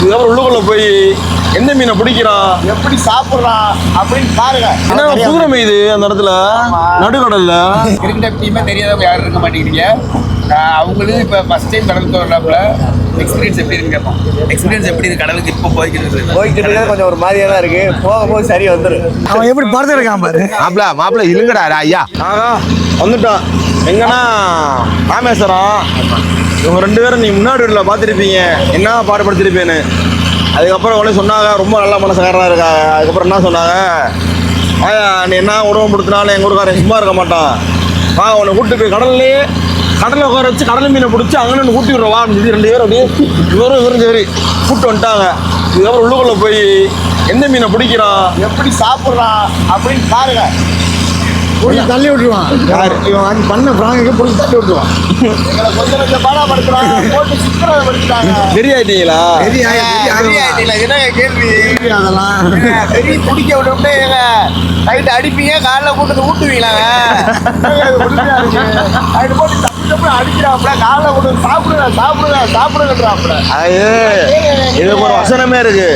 இதுக்கப்புறம் உள்ளுக்குள்ள போய் எந்த மீனை பிடிக்கிறான், எப்படி சாப்பிட்றான் அப்படின்னு பாருங்க. என்ன குதிரை மீது அந்த இடத்துல நடுக்கடல்ல கிரிக்கெட் டீமே தெரியாதவங்க யாரும் இருக்க மாட்டேங்கிறீங்க. அவங்களும் இப்போ ஃபர்ஸ்ட் டைம் கடலுக்கு வர்றாப்புல எக்ஸ்பீரியன்ஸ் எப்படி இருக்குன்னு கேட்போம். எக்ஸ்பீரியன்ஸ் எப்படி இருக்கு கடலுக்கு இப்போ போய்க்கிட்டு கொஞ்சம் ஒரு மாதிரியா தான் இருக்கு. போகும்போது சரி வந்துரு. அவன் எப்படி படுத்து இருக்கான் பாரு. மாப்பிள்ள இல்லுங்கடா ஐயா. வந்துட்டான் எங்கன்னா ராமேஸ்வரம். இவங்க 2 பேரும் நீ முன்னாடி வீட்டில் பார்த்துருப்பீங்க என்ன பாடுபடுத்திருப்பேன்னு. அதுக்கப்புறம் உடனே சொன்னாங்க ரொம்ப நல்ல மனசுக்காரராக இருக்காங்க. அதுக்கப்புறம் என்ன சொன்னாங்க, நீ என்ன உணவு கொடுத்தனாலும் எங்கள் ஊருக்காரன் சும்மா இருக்க மாட்டான், உன்னை கூப்பிட்டு போய் கடலில் உட்கார வச்சு கடல் மீனை பிடிச்சி அங்கே கூட்டி விடுறவான்னு சொல்லி 2 பேரும் அப்படியே இவரும் சரி கூப்பிட்டு வந்துட்டாங்க. இதுக்கப்புறம் உள்ளுக்குள்ள போய் எந்த மீனை பிடிக்கிறான், எப்படி சாப்பிட்றான் அப்படின்னு பாருங்க. தள்ளி விட்டுருவான். இவன் பண்ண பிராங்க பிடிச்சி தள்ளி விட்டுருவான். எங்களை கொஞ்சம் பாடாப்படுத்துறான், போட்டு சித்திரப்படுத்திட்டாங்க. வெறியாயிட்டீங்களா? என்ன கேள்வி அதெல்லாம் வெறி பிடிக்க விட்டு நைட்டு அடிப்பீங்க, காலைல கூட்டத்தை ஊட்டுவீங்களாங்க. நைட்டு போட்டு தப்பு அடிக்கிறாப்புல, காலைல கூட்டு சாப்பிடுறாப்புல. இதுக்கு ஒரு வசனமே இருக்கு.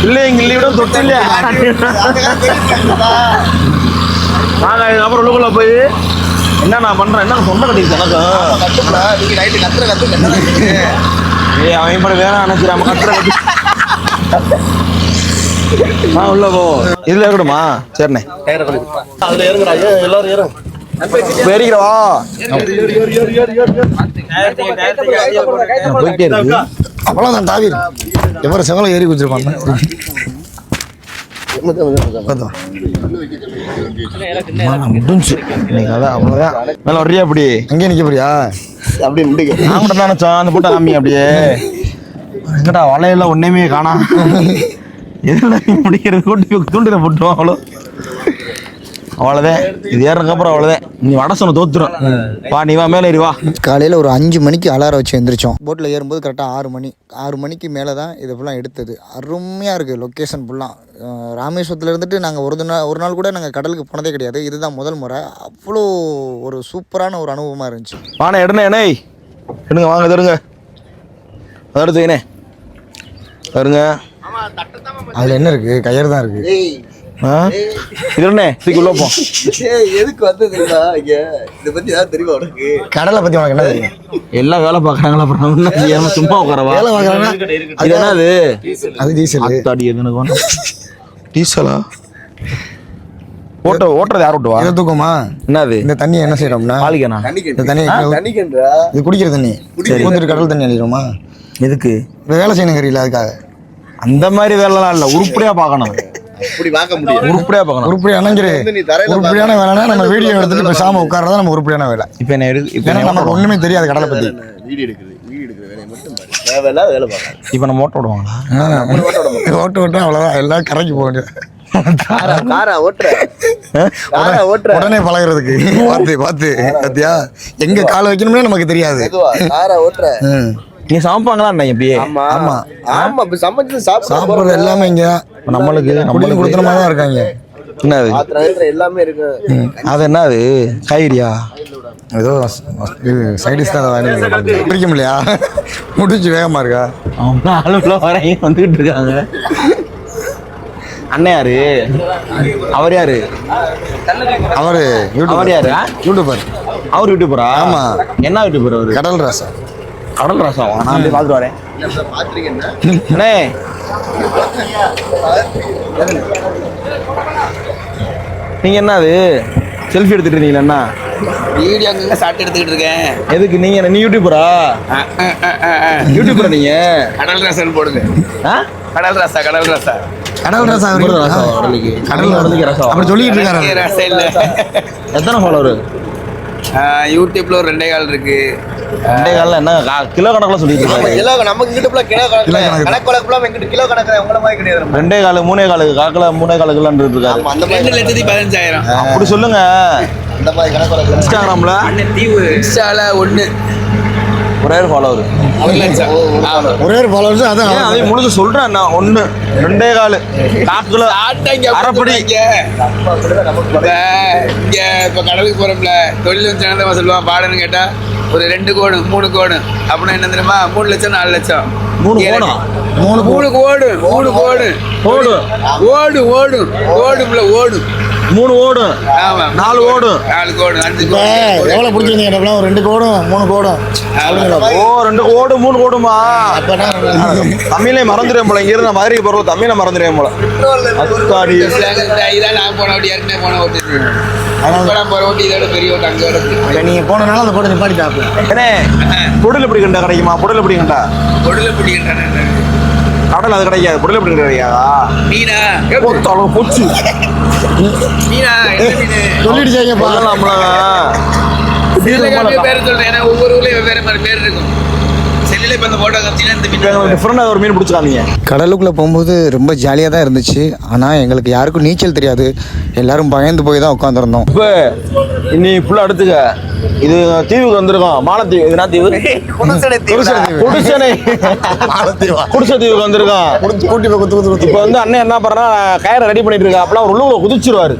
பிள்ளைங்கிட்ட தொட்டில்ல நாங்கள் அதுக்கப்புறம் உள்ளுக்குள்ள போய் என்ன நான் பண்றேன், என்ன சொன்ன கட்டிச்சு எனக்கு நைட்டு கத்துற அவன் படம் வேற நினைச்சிடாம கத்துற கட்டி உள்ள போ. இதுல இருக்கணுமா? சரிண்ணே அதுல ஏறுங்கடா. எல்லாரும் ஏறும் ஏறிக்கிறவா போயிட்டே இருக்கு. அவ்வளோதான் தாவீர். எவ்வளோ செவலை ஏறி குதிச்சிருப்பாங்க. முடிஞ்சு இன்னைக்கு அதான் அவ்வளோதான். மேலே வர்றியா? அப்படி அங்கேயே நிற்க போறியா? அப்படி முடிக்க நான் கூட நினைச்சோம் அந்த போட்டோ காமி அப்படியே எங்கடா வலையெல்லாம் ஒன்றுமே காணா. எதில் முடிக்கிறது கூட்டி தூண்டில போட்டுருவோம். அவ்வளோதான். இது ஏறதுக்கப்புறம் அவ்வளோதான். நீ வட சொன்ன தோத்துரும். நீ வா மேலே ஏறி வா. காலையில் ஒரு 5 மணிக்கு அலாரம் வச்சு எழுந்திரிச்சோம். போட்டில் ஏறும்போது கரெக்டாக 6 மணிக்கு மேலே தான் இது ஃபுல்லாக எடுத்தது. அருமையாக இருக்குது லொக்கேஷன் ஃபுல்லாக. ராமேஸ்வரத்தில் இருந்துட்டு நாங்கள் ஒரு நாள் கூட நாங்கள் கடலுக்கு போனதே கிடையாது. இதுதான் முதல் முறை. அவ்வளோ ஒரு சூப்பரான ஒரு அனுபவமாக இருந்துச்சு. வாண்ணே எடுண்ணே என்னை எடுங்க, வாங்க தருங்க. அதை எடுத்து வைனே தருங்க. அதில் என்ன இருக்குது? கயிறு தான் இருக்குது. இதுண்ணே தூக்கி உள்ள போ. எதுக்கு வந்ததுங்களா இங்க இதை பத்தி யாரும் தெரியுமா உனக்கு? கடலை பற்றி உனக்கு என்ன தெரியும்? எல்லாம் வேலை பார்க்குறாங்களா? அப்புறம் சும்மா உட்காரவா? வேலை பார்க்குறாங்க. அது என்னது? அது டீசல். அத்தாடி எது எனக்கு வேணும். டீசலா? ஓட்டுறது யார் ஓட்டுவா? இதை தூக்குமா? என்னது இந்த தண்ணியை என்ன செய்யறோம்னா பாலிக்கனா இந்த தண்ணியை இது குடிக்கிற தண்ணி ஊற்றிட்டு கடல் தண்ணி அடிக்கிறோமா? எதுக்கு? வேலை செய்யணும் கறியில அதுக்காக. அந்த மாதிரி வேலைலாம் இல்லை, உருப்படியா பார்க்கணும். அப்படி பார்க்க முடியும். உருப்படியா பார்க்கணும். உருப்படியா உருப்படியான வேலைனா நம்ம வீடியோ எடுத்துட்டு பேசாம உட்கார்றதா நம்ம உருப்படியான வேலை. இப்போ என்ன இப்போ நமக்கு ஒண்ணுமே தெரியாது கடலை பத்தி. வீடியோ எடுக்கிற வேலையை மட்டும் பாரு. வேலை பார்க்கலாம். இப்போ நம்ம ஓட்ட விடுவாங்களா? ஓட்டு அவ்வளோதான். எல்லாம் கரைக்கு போக வேண்டியது. உடனே பழகிறதுக்கு பார்த்து பாத்தியா எங்க காலை வைக்கணும்னே நமக்கு தெரியாது. நீ சமைப்பாங்களா? எப்படியே சாப்பிடுறது எல்லாமே இங்க நம்மளுக்கு கொடுக்குற மாதிரி தான் இருக்காங்க. என்னது எல்லாமே இருக்கு. அது என்னது? காய்கறியா? ஏதோ சைடிஷ் தான் பிடிக்க முடியலையா? முடிச்சு வேகமா இருக்கா? அவங்க ஆளுக்குள்ள வரையும் வந்துகிட்டு இருக்காங்க. அண்ணன் யாரு? அவர் யாரு? அவரு யாரு? யூடியூபர். அவர் யூடியூபரா? ஆமா. என்ன யூடியூபர் அவரு? கடல் ராசா. கடல் ராசாவா? நான் அப்படியே பார்த்துட்டு வரேன். அண்ணே நீங்க என்னது செல்ஃபி எடுத்துட்டு இருந்தீங்களா? என்ன வீடியோ அங்கங்க ஷாட் எடுத்துக்கிட்டு இருக்கேன். எதுக்கு? நீ யூடியூபரா? யூடியூபரா நீங்க? கடல் ராசான்னு போடுங்க. கடல் ராசா கடல் ராசா கடலுக்கு ரசம் அப்படி சொல்லிட்டு இருக்காரு. ராசா இல்ல. எத்தனை ஃபாலோவர்? யூடியூப்ல ஒரு 2 கால் இருக்கு. 2 கால்ல என்ன கிலோ கணக்குல சொல்லிட்டு இருக்காங்க. கிலோ நமக்கு யூடியூப்ல கிலோ கணக்குல எங்கிட்ட கிலோ கணக்கு உங்கள மாதிரி கிடையாது. 2 கால் 3 கால் காக்கல 3 காலுக்குலாம் இருக்காரு. அந்த 2,15,000 அப்படி சொல்லுங்க. அந்த மாதிரி கணக்கு இன்ஸ்டாகிராம்ல தீவு இன்ஸ்டால 1 ஒரே ஒரு ஃபாலோவர் 1 லட்சம். ஆமா. ஒரே ஒரு ஃபாலோவர்ஸ் அதான் ஏன் அதையும் முழுக்க சொல்றேன் நான் 1 2.25 காக்குல அரைப்படி இங்க இப்ப கடலுக்கு போறோம்ல தொழில் வந்து என்ன சொல்லுவான் பாடன்னு கேட்டா ஒரு 2 கோடு 3 கோடு அப்படின்னா என்ன தெரியுமா 3 லட்சம் 4 லட்சம் 3 கோணம் 3 கோடு 3 கோடு ஓடு ஓடு ஓடு ஓடுல ஓடு 3 ஓடும் ஆமா 4 ஓடும் 4 கோடு 5 இப்போ கோடு எவ்வளோ பிடிச்சிருந்தீங்க ஒரு 2 கோடும் 3 கோடும் ஓ 2 ஓடு 3 கோடுமா அப்போனா தமிழே மறந்துடுவேன் போல இங்க இருந்து நான் மதுரைக்கு போறது தமிழை மறந்துடுவேன் போல அத்தாடி இதான் நான் போன ஓட்டி ஏற்கனவே போன ஓட்டிட்டு போற ஓட்டி இதோட பெரிய ஓட்டு அங்கே இப்போ நீங்கள் போனனால அந்த கோட்டை நிப்பாடி சாப்பிடுங்க ஏனே புடல் எப்படி கண்டா கிடைக்குமா புடல் எப்படி கண்டா பொருளை பிடிக்கின்றன கடல் அது கிடைக்காது புடல் எப்படி கிடைக்காதா மீனா போத்தாலும் போச்சு மீனா என்ன மீன் சொல்லிடுச்சாங்கப்பா பேர் சொல்றேன் ஏன்னா ஒவ்வொரு ஊர்லயும் வெவ்வேறு மாதிரி பேர் இருக்கும் செல்லில் இப்போ அந்த போட்டோ காமிச்சிங்கன்னா இந்த மீன் டிஃப்ரெண்டாக ஒரு மீன் பிடிச்சிக்காதீங்க கடலுக்குள்ளே போகும்போது ரொம்ப ஜாலியாக தான் இருந்துச்சு ஆனால் எங்களுக்கு யாருக்கும் நீச்சல் தெரியாது எல்லாரும் பயந்து போய் தான் உட்காந்துருந்தோம் இப்போ இன்னி ஃபுல்லாக எடுத்துக்க இது தீவுக்கு வந்திருக்கோம் மாலத்தீவு இதுனா தீவு குடிசனை குடிசை தீவுக்கு வந்திருக்கோம் இப்போ வந்து அண்ணன் என்ன பண்ணுறா கயிறை ரெடி பண்ணிட்டு இருக்கா அப்பெல்லாம் ஒரு உள்ளுக்குள்ள குதிச்சிருவாரு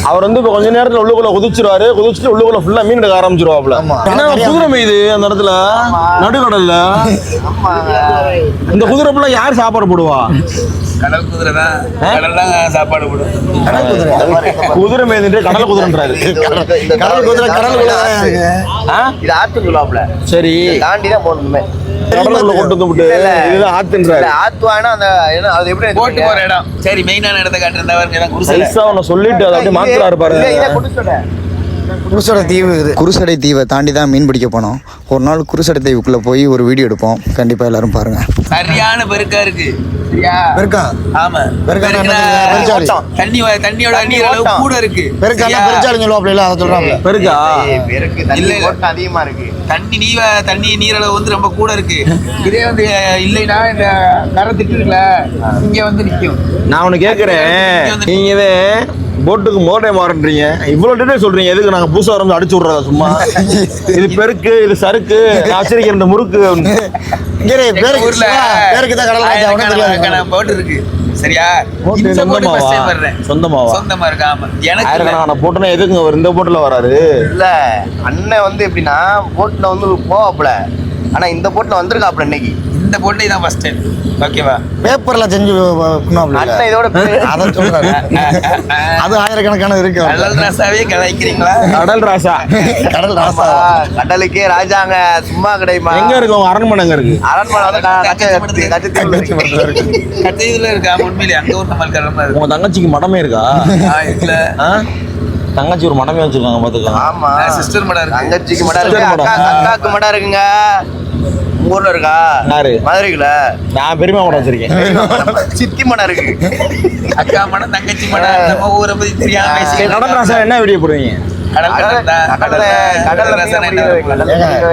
அவர் வந்து இப்போ கொஞ்ச நேரத்தில் உள்ளுக்குள்ள குதிச்சிருவாரு குதிச்சுட்டு உள்ளுக்குள்ள ஃபுல்லாக மீன் எடுக்க ஆரம்பிச்சிருவாப்ல ஏன்னா குதிரை மேயுது அந்த இடத்துல நடுக்கடல்ல இந்த குதிரை ஃபுல்லாக யார் சாப்பாடு போடுவா கடல் குதிரை தான் கடல் தான் சாப்பாடு போடும் குதிரை மேய்ந்துட்டு கடல் குதிரைன்றாரு கடல் குதிரை கடல் இது ஆத்து சொல்லுவாப்ல சரி தாண்டி தான் போகணுமே கடலுக்குள்ள கொண்டு வந்து விட்டு இதுதான் ஆத்துன்றாரு ஆத்து வாங்கினா அந்த அது எப்படி போட்டு போற இடம் சரி மெயினான இடத்த காட்டுறதா குருசை சைஸா ஒன்று சொல்லிட்டு அதை அப்படியே மாத்துறாரு பாருங்க குருசடை தீவு இது குருசடை தீவை தாண்டி தான் மீன் பிடிக்க போனோம் ஒரு நாள் குருசடை தீவுக்குள்ளே போய் ஒரு வீடியோ எடுப்போம் கண்டிப்பாக எல்லாரும் பாருங்கள் சரியான பெருக்கா இருக்கு சரியா பெருக்கா ஆமா பெருக்கானா பெருக்குனா பெருச்சாளி. தண்ணியோட நீர் அளவு கூட இருக்கு பெருக்கானா சரியா? பெருச்சாலும் சொல்லுவாப்ல அதை சொல்கிறாங்க பெருக்கா பெருக்கு இல்ல, தண்ணி இல்ல. ஓட்டம் அதிகமா இருக்கு தண்ணி நீர் அளவு வந்து ரொம்ப கூட இருக்கு இதே வந்து இல்லைன்னா இந்த கரை திட்டு இருக்குல்ல இங்க வந்து நிக்கும் நான் ஒன்று கேட்குறேன் நீங்க இதே போட்டுக்கு மோட்டை மாறன்றீங்க இவ்வளோ டீட்டெயில் சொல்றீங்க எதுக்கு நாங்கள் புதுசாக வந்து அடிச்சு விட்றதா சும்மா இது பெருக்கு இது சறுக்கு நான் வச்சிருக்கேன் இந்த முறுக்கு ஊர்ல பேருக்கு தான் கடல் ராஜா, அவனுக்கு தெரியாது. போட்டு இருக்கு சரியா போட்டு இந்த போட்டு சொந்தமாவா? first time வர்றேன். சொந்தமாவா? சொந்தமா இருக்கு ஆமா எனக்கு இல்ல. ஆயிரக்கணக்கான போட்டுனா எதுக்குங்க அவர் இந்த போட்டில் வராரு இல்ல அண்ணன் வந்து எப்படின்னா போட்ல வந்து போவாப்புல ஆனா இந்த போட்ல வந்திருக்காப்புல இன்னைக்கு இந்த போட்டு இதான் ஃபர்ஸ்ட் டைம் ஓகேவா பேப்பர்ல செஞ்சு அண்ணன் இதோட அதை சொல்றாரு அது ஆயிரக்கணக்கான இருக்கு கடல் ரசாவே கலாய்க்கிறீங்களா கடல் ராசா கடல் ராசா கடலுக்கே ராஜாங்க சும்மா கிடையுமா எங்க இருக்கு உங்க அரண்மனை எங்க இருக்கு அரண்மனை வந்து கச்சத்தீவுல இருக்கு. கச்சைதுல இருக்கா உண்மையிலே அங்க ஒரு நம்ம இருக்கிற உங்க தங்கச்சிக்கு மடமே இருக்கா இல்ல ஆ? தங்கச்சி ஒரு மடமே வச்சிருக்காங்க பாத்துக்கலாம் ஆமா சிஸ்டர் மடம் இருக்கு தங்கச்சிக்கு மடம் இருக்கு சிஸ்டர் மடம். அக்காக்கு மடம் இருக்குங்க உங்க ஊர்ல இருக்கா யாரு? மதுரைக்குல நான் பெருமை மடம் வச்சிருக்கேன் சித்தி மடம் இருக்கு அக்கா மடம் தங்கச்சி மடம் நம்ம ஊரை பத்தி தெரியாம பேசி கடல் ராசா என்ன வீடியோ போடுவீங்க கடல் கடல்ல ரசம் என்ன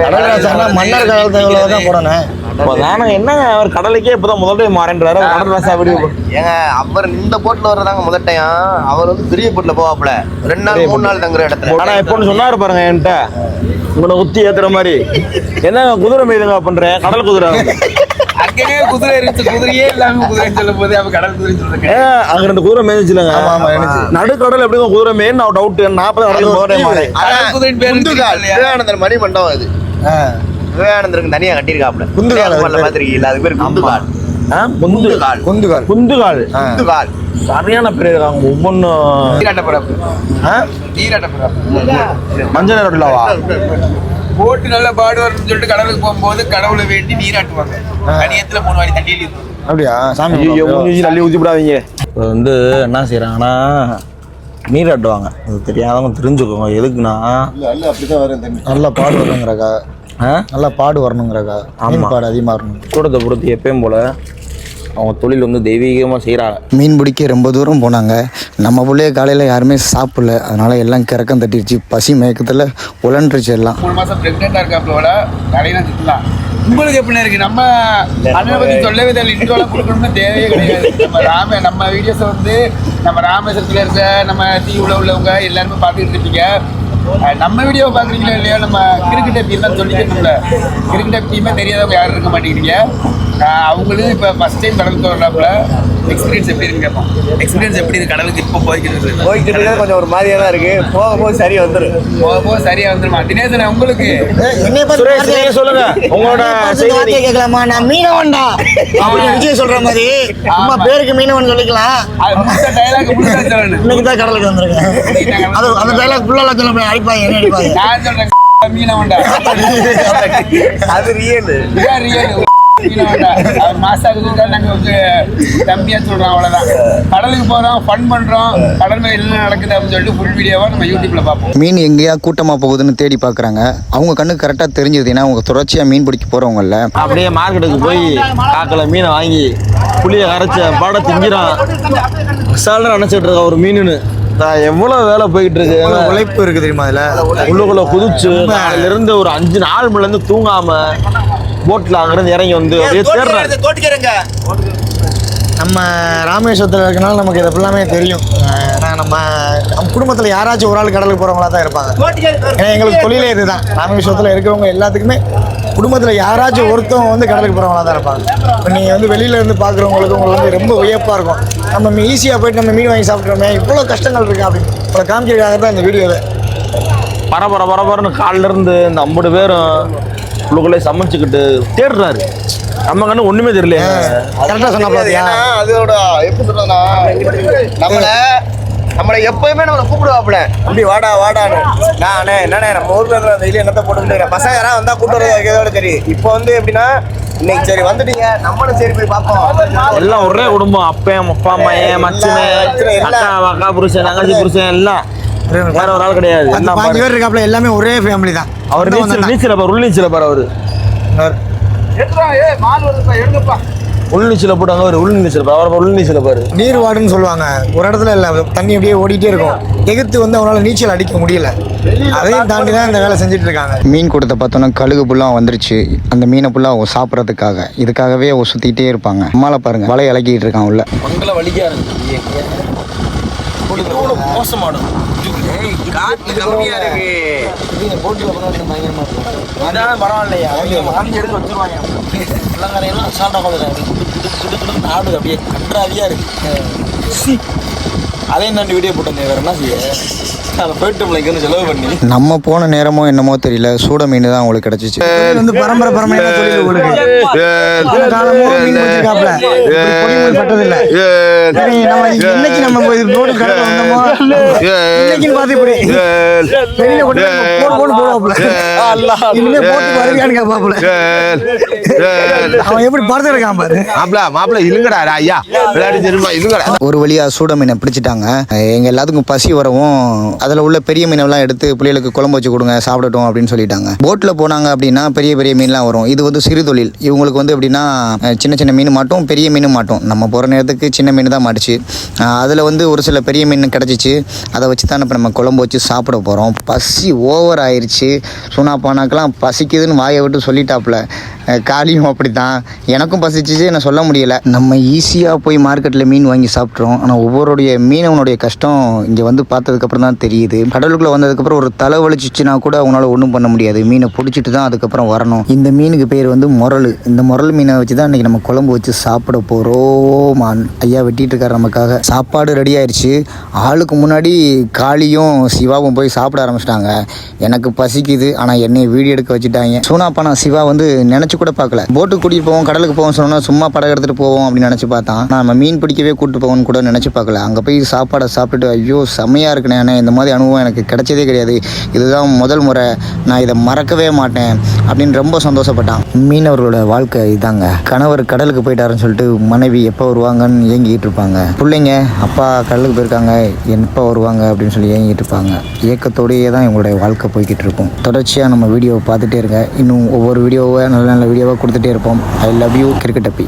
கடல் ராசானா மன்னர் காலத்துல தான் போடணும் இப்போ தானே என்னங்க அவர் கடலுக்கே இப்பதான் முதல் டைம் மாறேன்றாரு கடல் ராசா வீடியோ ஏங்க அவர் இந்த போட்ல வர்றதாங்க முதல் டைம் அவர் வந்து பெரிய போட்ல போவாப்புல 2 நாள் 3 நாள் தங்குற இடத்துல ஆனா எப்போன்னு சொன்னாரு பாருங்க என்கிட்ட உங்களை உத்தி ஏத்துற மாதிரி என்ன குதிரை மீதுங்க பண்றேன் கடல் குதிரை அங்கேயே குதிரை இருந்துச்சு குதிரையே இல்லாம குதிரைன்னு சொல்லும் போது அப்ப கடல் குதிரை சொல்றேன் அங்க 2 குதிரை மேய்ச்சிலங்க ஆமா, ஆமா, எனக்கு. நடுக்கடல் எப்படிங்க குதிரை மேய்னு நான் டவுட் 40 கடலுக்கு முதல் டைம் மாறேன் கடல் குதிரைன்னு பேர் குந்துகால் இல்லையா? விவேகானந்தர் மணி மண்டபம் அது விவேகானந்தருக்கு தனியா கட்டியிருக்காப்புல குந்துகால் அது குந்துகால் பாத்திருக்கீங்களா அது பேர் குந்துகால் குந்துகால் குந்துகால் குந்துகால் குந்துகால் சரியான பேர் இருக்காங்க ஒவ்வொன்றும் நீராட்டப்பரப்பு நீராட்டப்பரப்பு மஞ்சள் நிறவா போட்டு நல்லா பாடுவார்னு சொல்லிட்டு கடலுக்கு போகும்போது கடவுளை வேண்டி நீராட்டுவாங்க கனியத்துல 3 வாடி தண்ணி எழுதி அப்படியா சாமி ஐயோ மூஞ்சி தள்ளி ஊற்றி விடாதீங்க இப்போ வந்து என்ன செய்கிறாங்கன்னா நீராட்டுவாங்க அது தெரியாதவங்க தெரிஞ்சுக்கோங்க எதுக்குன்னா நல்லா பாடு வரணுங்கிறக்கா நல்லா பாடு வரணுங்கிறக்கா மீன் பாடு அதிகமாக வரணும் கூடத்தை பொறுத்து எப்பயும் போல் அவங்க தொழில் வந்து தெய்வீகமாக செய்கிறாங்க மீன் பிடிக்க ரொம்ப தூரம் போனாங்க நம்ம பிள்ளைய காலையில் யாருமே சாப்பிடல அதனால எல்லாம் கிறக்கம் தட்டிடுச்சு பசி மயக்கத்தில் உழன்றுச்சு எல்லாம் 3 மாசம் பிரெக்னெண்டா இருக்காப்ல கடையில திட்டலாம் உங்களுக்கு எப்படி இருக்கு நம்ம அண்ணனை பத்தி சொல்லவே தெரியல இன்ட்ரோலாம் கொடுக்கணும்னு தேவையே கிடையாது நம்ம வீடியோஸை வந்து நம்ம ராமேஸ்வரத்துல இருக்க நம்ம தீவுல உள்ளவங்க எல்லாருமே பார்த்துட்டு இருப்பீங்க நம்ம வீடியோ பார்க்குறீங்களோ இல்லையோ, நம்ம கிரிக்கெட் டீம் தான் சொல்லிக்கணும்ல. கிரிக்கெட் டீமே தெரியாதவங்க யாரும் இருக்க மாட்டேங்கிறீங்க. அவங்களும் இப்போ ஃபஸ்ட் டைம் கடலுக்கு வர்றாப்புல எக்ஸ்பீரியன்ஸ் எப்படி இருக்குன்னு கேட்போம். எக்ஸ்பீரியன்ஸ் எப்படி இருக்கு கடலுக்கு இப்போ போய்கிட்டு கொஞ்சம் ஒரு மாதிரியா தான் இருக்கு. போக சரியா வந்துடும். போக சரியா வந்துருமா? தினேசன் உங்களுக்கு என்னைய சுரேஷ், நீங்க சொல்லுங்க உங்களோட செய்தி. கேட்கலாமா? நான் மீனவன்டா அப்படின்னு விஜய் சொல்ற மாதிரி சும்மா பேருக்கு மீனவன் சொல்லிக்கலாம். டைலாக் முழுசா சொல்லணும். இன்னைக்கு தான் கடலுக்கு வந்திருக்கேன். அது அந்த டைலாக் ஃபுல்லா சொல்ல போய் அடிப்பாங்க, என்ன அடிப்பாங்க. நான் சொல்றேன் மீனவன்டா. அது ரியல். இதான் ரியல். தம்பியா சொல்றோம், அவ்வளவுதான். கடலுக்கு போறோம், ஃபன் பண்றோம், கடல் மேல என்ன நடக்குது அப்படின்னு சொல்லிட்டு ஃபுல் வீடியோவா நம்ம யூடியூப்ல பார்ப்போம். மீன் எங்கேயா கூட்டமா போகுதுன்னு தேடி பாக்குறாங்க. அவங்க கண்ணுக்கு கரெக்டா தெரிஞ்சது. ஏன்னா அவங்க தொடர்ச்சியா மீன் பிடிக்க போறவங்கல்ல. அப்படியே மார்க்கெட்டுக்கு போய் காக்கல மீனை வாங்கி புளியை கரைச்ச பாட திங்கிறான். சால்னா நினைச்சிட்டு இருக்க ஒரு மீனுன்னு. எவ்வளவு வேலை போயிட்டு இருக்கு, உழைப்பு இருக்கு தெரியுமா? அதுல உள்ளுக்குள்ள குதிச்சு நாளில இருந்து ஒரு 5 நாள் மணில இருந்து தூங்காம போட்ல அங்கிருந்து இறங்கி வந்து அப்படியே தேடுறாங்க. நம்ம ராமேஸ்வரத்தில் இருக்கனால நமக்கு இது ஃபுல்லாமே தெரியும். ஏன்னா நம்ம குடும்பத்தில் யாராச்சும் ஒரு ஆள் கடலுக்கு போகிறவங்களா தான் இருப்பாங்க. ஏன்னா எங்களுக்கு தொழிலே இதுதான். ராமேஸ்வரத்தில் இருக்கிறவங்க எல்லாத்துக்குமே குடும்பத்தில் யாராச்சும் ஒருத்தவங்க வந்து கடலுக்கு போகிறவங்களா தான் இருப்பாங்க. இப்போ நீங்கள் வந்து வெளியிலேருந்து பார்க்குறவங்களுக்கு உங்களுக்கு வந்து ரொம்ப வியப்பாக இருக்கும். நம்ம ஈஸியாக போயிட்டு நம்ம மீன் வாங்கி சாப்பிட்றோமே, இவ்வளோ கஷ்டங்கள் இருக்குது அப்படின்னு உங்களை காமிக்கிறதுக்காக தான் இந்த வீடியோவை. பரபரன்னு காலில இருந்து இந்த 50 பேரும் உள்ளுக்குள்ளே சமைச்சுக்கிட்டு தேடுறாரு. நம்ம கண்ணு ஒண்ணுமே தெரியல. கரெக்டாக சொன்னா பார்த்தியா? அதோட எப்படி சொல்றதுன்னா, நம்மளை எப்பயுமே நம்மளை கூப்பிடுவாப்புல, அப்படி வாடா வாடான்னு. நானே என்னண்ணே நம்ம ஊர்ல இருக்கிற வெயில என்னத்தை போட்டு பசங்க யாரா வந்தா கூப்பிட்டு வரதோட சரி. இப்போ வந்து எப்படின்னா, இன்னைக்கு சரி வந்துட்டீங்க, நம்மளும் சரி போய் பார்ப்போம். எல்லாம் ஒரே குடும்பம். அப்பன் அப்பா அம்மா மச்சனே அக்கா புருஷன் தங்கச்சி புருஷன் எல்லாம் வேற ஒரு ஆள் கிடையாது. 5 பேர் இருக்காப்புல, எல்லாமே ஒரே ஃபேமிலி தான். அவர் நீச்சல பாரு, உள் நீச்சல பாரு. அவரு உள் நீச்சல போட்டாங்க. அவர் உள் நீச்சல் பாரு, அவர் உள் நீச்சல பாரு. நீர் வாடுன்னு சொல்லுவாங்க. ஒரு இடத்துல இல்லை, தண்ணி அப்படியே ஓடிட்டே இருக்கும். எகுத்து வந்து அவரால் நீச்சல் அடிக்க முடியல. அதையும் தாண்டி தான் இந்த வேலை செஞ்சுட்டு இருக்காங்க. மீன் கூட்டத்தை பார்த்தோன்னா கழுகு புல்லாம் வந்துருச்சு. அந்த மீனை புல்லா அவங்க சாப்பிட்றதுக்காக, இதுக்காகவே அவங்க சுற்றிக்கிட்டே இருப்பாங்க. அம்மால பாருங்க, வலை இலக்கிட்டு இருக்கான் உள்ள. மங்கள வலிக்கா மோசமாடும். அதான் பரவாயில்லையா, எடுத்து வச்சிருவாங்க. பிள்ளைங்கரையெல்லாம் சாப்பிட்டா பார்த்துட்டாங்க. ஆடு அப்படியே கன்றாவியா இருக்கு. அதே தாண்டி வீடியோ போட்டு வேற என்ன செய்ய, செலவு பண்ணி. நம்ம போன நேரமோ என்னமோ தெரியல, சூட மீன் தான் உங்களுக்கு கிடைச்சிச்சு. வந்து பரம்பரை ஒரு வழியா சூட மீனை பிடிச்சிட்டாங்க. எங்க எல்லாத்துக்கும் பசி வரவும் அதில் உள்ள பெரிய மீனெல்லாம் எடுத்து பிள்ளைகளுக்கு குழம்பு வச்சு கொடுங்க, சாப்பிடட்டும் அப்படின்னு சொல்லிட்டாங்க. போட்டில் போனாங்க அப்படின்னா பெரிய பெரிய மீன்லாம் வரும். இது வந்து சிறு தொழில். இவங்களுக்கு வந்து எப்படின்னா சின்ன சின்ன மீன் மாட்டோம், பெரிய மீனும் மாட்டோம். நம்ம போகிற நேரத்துக்கு சின்ன மீன் தான் மாட்டுச்சு. அதில் வந்து ஒரு சில பெரிய மீன் கிடச்சிச்சு. அதை வச்சு தான் இப்போ நம்ம குழம்பு வச்சு சாப்பிட போகிறோம். பசி ஓவர் ஆயிடுச்சு. சூனாப்பானாக்கெல்லாம் பசிக்குதுன்னு வாயை விட்டு சொல்லிட்டாப்புல. காலியும் அப்படி தான். எனக்கும் பசிச்சிச்சு, என்ன சொல்ல முடியலை. நம்ம ஈஸியாக போய் மார்க்கெட்டில் மீன் வாங்கி சாப்பிட்றோம். ஆனால் ஒவ்வொருடைய மீனவனுடைய கஷ்டம் இங்கே வந்து பார்த்ததுக்கப்புறம் தான் தெரியுது. கடலுக்குள்ளே வந்ததுக்கப்புறம் ஒரு தலை வலிச்சிச்சுன்னா கூட அவங்களால ஒன்றும் பண்ண முடியாது. மீனை பிடிச்சிட்டு தான் அதுக்கப்புறம் வரணும். இந்த மீனுக்கு பேர் வந்து முரல். இந்த முரல் மீனை வச்சு தான் இன்றைக்கி நம்ம குழம்பு வச்சு சாப்பிட போகிறோம். ஐயா வெட்டிட்டு இருக்காரு நமக்காக. சாப்பாடு ரெடி ஆயிடுச்சு. ஆளுக்கு முன்னாடி காளியும் சிவாவும் போய் சாப்பிட ஆரம்பிச்சிட்டாங்க. எனக்கு பசிக்குது, ஆனால் என்னை வீடியோ எடுக்க வச்சுட்டாங்க. சூனாப்பானா சிவா வந்து நினச்சி கூட பார்க்கல. போட்டுக்கு கூட்டிகிட்டு போவோம், கடலுக்கு போவோம் சொன்னோன்னா சும்மா படம் எடுத்துகிட்டு போவோம் அப்படின்னு நினச்சி பார்த்தான். நம்ம மீன் பிடிக்கவே கூப்பிட்டு போவோம்னு கூட நினச்சி பார்க்கல. அங்கே போய் சாப்பாடை சாப்பிட்டுட்டு ஐயோ செம்மையாக இருக்குண்ணே, இந்த மாதிரி அனுபவம் எனக்கு கிடைச்சதே கிடையாது, இதுதான் முதல் முறை, நான் இதை மறக்கவே மாட்டேன் அப்படின்னு ரொம்ப சந்தோஷப்பட்டான். மீனவர்களோட வாழ்க்கை இதாங்க. கணவர் கடலுக்கு போயிட்டாருன்னு சொல்லிட்டு மனைவி எப்போ வருவாங்கன்னு ஏங்கிட்டு இருப்பாங்க. பிள்ளைங்க அப்பா கடலுக்கு போயிருக்காங்க எப்போ வருவாங்க அப்படின்னு சொல்லி ஏங்கிட்டு இருப்பாங்க. ஏக்கத்தோடையே தான் இவங்களுடைய வாழ்க்கை போய்கிட்டு இருக்கும். தொடர்ச்சியாக நம்ம வீடியோவை பார்த்துட்டே இருங்க. இன்னும் ஒவ்வொரு வீடியோவை நல்ல நல்ல வீடியோவாக கொடுத்துட்டே இருப்போம். I love U cricket Appi.